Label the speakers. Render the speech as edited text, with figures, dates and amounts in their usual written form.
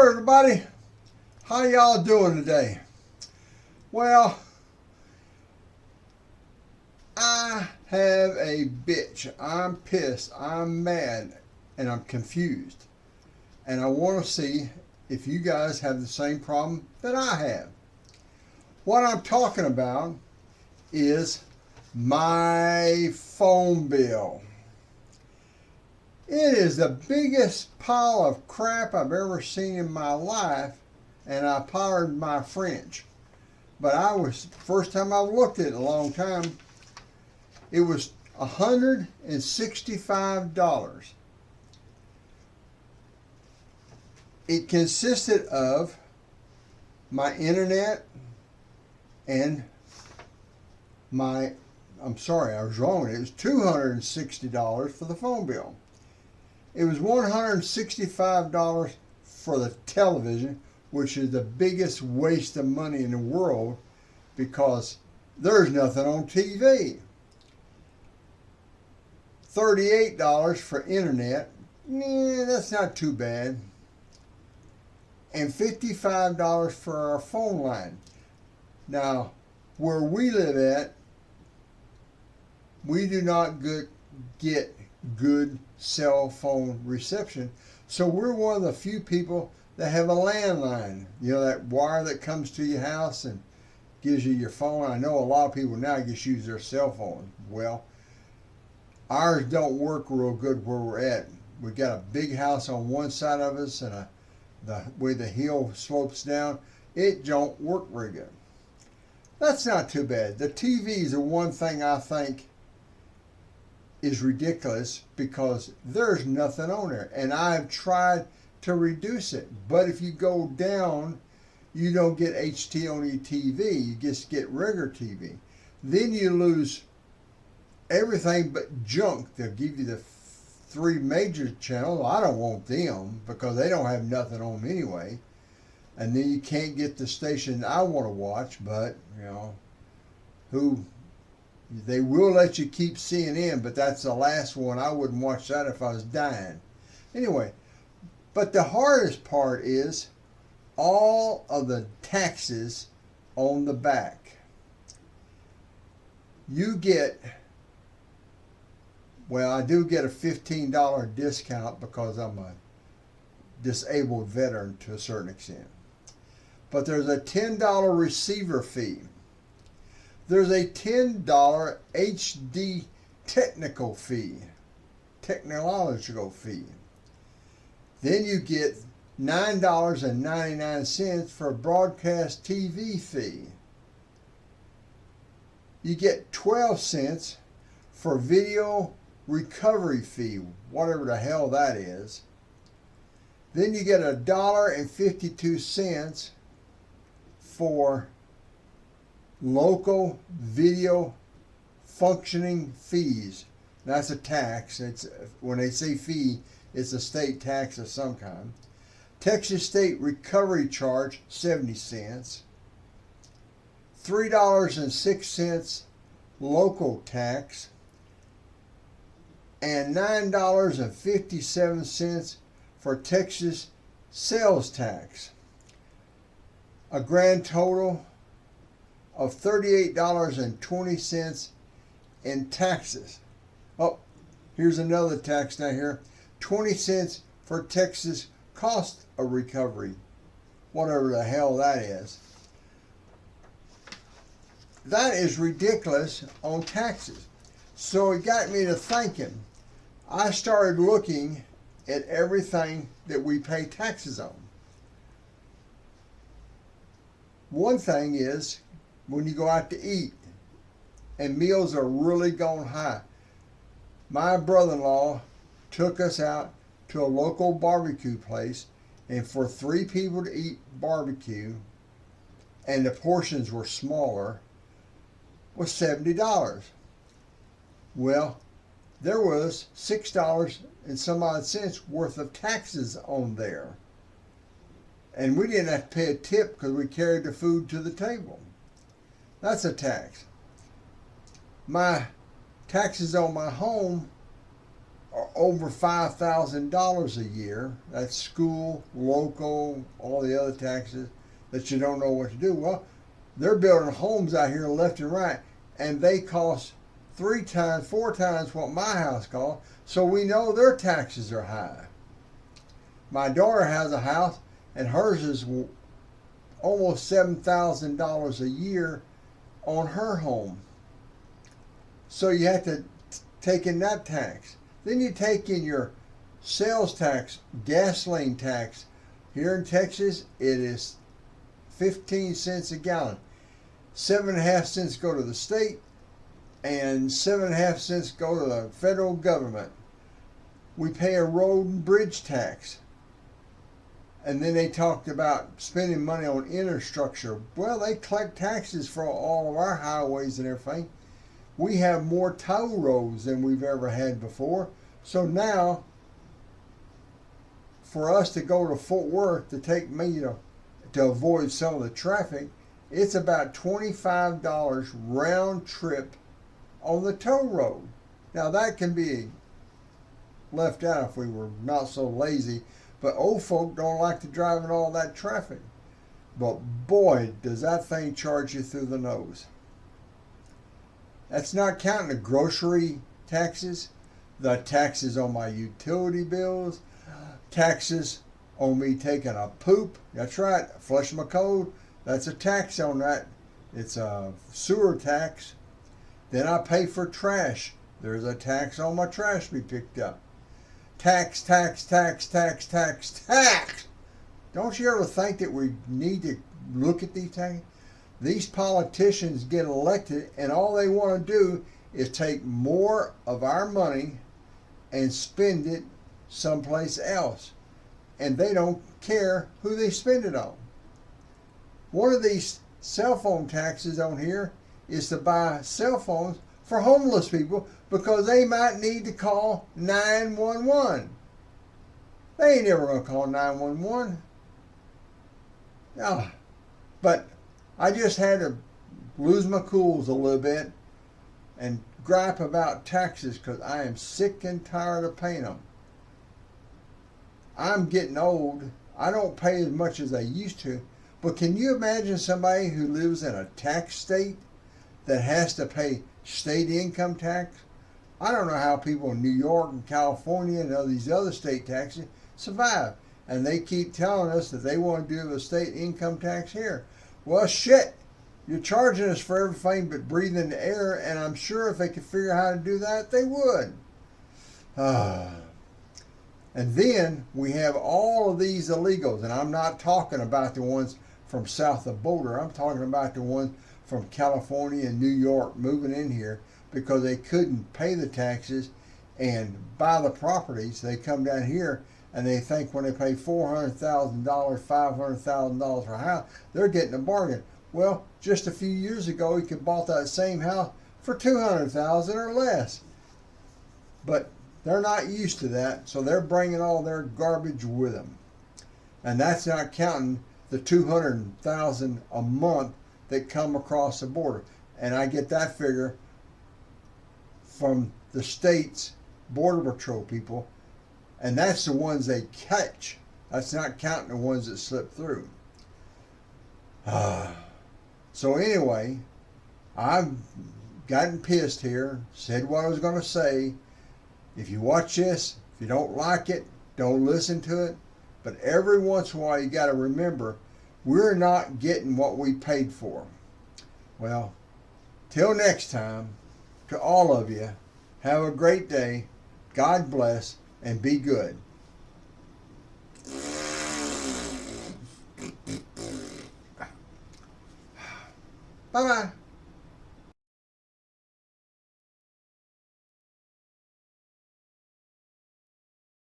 Speaker 1: Hello everybody, how y'all doing today? Well, I have a bitch. I'm pissed, I'm mad, and I'm confused. And I want to see if you guys have the same problem that I have. What I'm talking about is my phone bill. It is the biggest pile of crap I've ever seen in my life, and I pardon my French. But first time I've looked at it in a long time, it was $165. It consisted of my internet and I'm sorry, I was wrong. It was $260 for the phone bill. It was $165 for the television, which is the biggest waste of money in the world because there's nothing on TV. $38 for internet. That's not too bad. And $55 for our phone line. Now, where we live at, we do not get good cell phone reception. So we're one of the few people that have a landline. You know, that wire that comes to your house and gives you your phone. I know a lot of people now just use their cell phone. Well, ours don't work real good where we're at. We've got a big house on one side of us and the way the hill slopes down, it don't work very good. That's not too bad. The TVs are one thing I think is ridiculous because there's nothing on there, and I've tried to reduce it, but if you go down, you don't get HT on your TV, you just get regular TV. Then you lose everything but junk. They'll give you the three major channels. I don't want them because they don't have nothing on them anyway, and then you can't get the station I want to watch. But you know, they will let you keep CNN, but that's the last one. I wouldn't watch that if I was dying. Anyway, but the hardest part is all of the taxes on the back. You get, well, I do get a $15 discount because I'm a disabled veteran to a certain extent. But there's a $10 receiver fee. There's a $10 HD technological fee. Then you get $9.99 for a broadcast TV fee. You get 12 cents for video recovery fee, whatever the hell that is. Then you get $1.52 for local video functioning fees. That's a tax. It's when they say fee, it's a state tax of some kind. Texas State recovery charge, 70 cents. $3.06 local tax. And $9.57 for Texas sales tax. A grand total of $38.20 in taxes. Oh, here's another tax down here. 20 cents for Texas cost of recovery, whatever the hell that is. That is ridiculous on taxes. So it got me to thinking. I started looking at everything that we pay taxes on. One thing is when you go out to eat and meals are really going high. My brother-in-law took us out to a local barbecue place, and for 3 people to eat barbecue, and the portions were smaller, was $70. Well, there was $6 and some odd cents worth of taxes on there. And we didn't have to pay a tip because we carried the food to the table. That's a tax. My taxes on my home are over $5,000 a year. That's school, local, all the other taxes that you don't know what to do. Well, they're building homes out here left and right, and they cost 3 times, 4 times what my house cost. So we know their taxes are high. My daughter has a house, and hers is almost $7,000 a year on her home. So you have to take in that tax. Then you take in your sales tax, gasoline tax. Here in Texas, it is 15 cents a gallon. 7.5 cents go to the state, and 7.5 cents go to the federal government. We pay a road and bridge tax. And then they talked about spending money on infrastructure. Well, they collect taxes for all of our highways and everything. We have more toll roads than we've ever had before. So now, for us to go to Fort Worth to take me to avoid some of the traffic, it's about $25 round trip on the toll road. Now that can be left out if we were not so lazy, but old folk don't like to drive in all that traffic. But boy, does that thing charge you through the nose. That's not counting the grocery taxes, the taxes on my utility bills, taxes on me taking a poop. That's right, flushing my code. That's a tax on that. It's a sewer tax. Then I pay for trash. There's a tax on my trash to be picked up. Tax, tax, tax, tax, tax, tax. Don't you ever think that we need to look at these taxes? These politicians get elected, and all they want to do is take more of our money and spend it someplace else. And they don't care who they spend it on. One of these cell phone taxes on here is to buy cell phones for homeless people because they might need to call 911. They ain't never going to call 911. No. But I just had to lose my cools a little bit and gripe about taxes because I am sick and tired of paying them. I'm getting old. I don't pay as much as I used to. But can you imagine somebody who lives in a tax state that has to pay state income tax? I don't know how people in New York and California and all these other state taxes survive. And they keep telling us that they want to do the state income tax here. Well, shit. You're charging us for everything but breathing the air, and I'm sure if they could figure out how to do that, they would. And then we have all of these illegals, and I'm not talking about the ones from south of Boulder. I'm talking about the ones from California and New York moving in here because they couldn't pay the taxes and buy the properties. They come down here and they think when they pay $400,000, $500,000 for a house, they're getting a bargain. Well, just a few years ago, you could bought that same house for $200,000 or less. But they're not used to that, so they're bringing all their garbage with them. And that's not counting the $200,000 a month that come across the border. And I get that figure from the state's Border Patrol people, and that's the ones they catch. That's not counting the ones that slip through. So anyway, I've gotten pissed here, said what I was going to say. If you watch this, if you don't like it, don't listen to it. But every once in a while, you got to remember, we're not getting what we paid for. Well, till next time, to all of you, have a great day. God bless, and be good. Bye-bye.